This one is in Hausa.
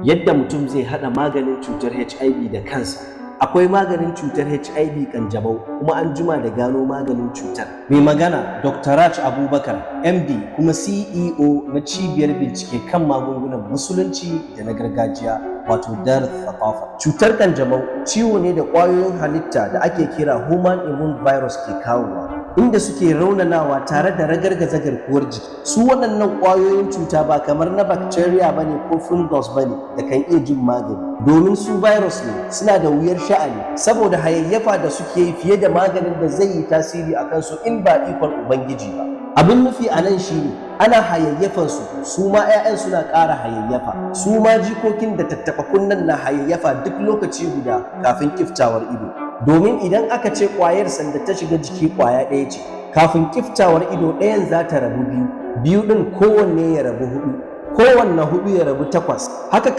yadda mutum zai haɗa maganin cutar HIV da kansa. Akwai maganin cutar HIV kanjamau kuma an jima da gano maganin cutar. Mai magana Dr. Raj Abubakar, MD kuma CEO na cibiyar bincike kan magungunan musulunci da na gargajiya wato Dar Thaqafa. Cutar kanjamau ciwo ne da ƙwayoyin halitta da ake kira human immune virus ke kawowa, inda suke raunanawa tare da ragargaza garkuwar jiki. Su waɗannan ƙwayoyin cuta ba kamar na bacteria bane ko fungus bane da kan iya jin magani, domin su virus ne, suna da wuyar sha'ani saboda hayayyafa da suke yi fiye da maganin da zai yi tasiri a kansu in ba ikon ubangiji ba. Abin nufi a nan shine ana hayayyafan su ma 'ya'yan suna ƙara hayayyafa, su ma jikokin da tattaɓa kunnen na hayayyafa duk lokaci guda kafin kiftawar ido. Domin idan aka ce ƙwayar sanda ta shiga jiki ƙwaya ɗaya ce, kafin kiftawar ido ɗayan za ta rabu biyu, biyu ɗin kowanne ya rabu huɗu, kowanne huɗu ya rabu 8. Haka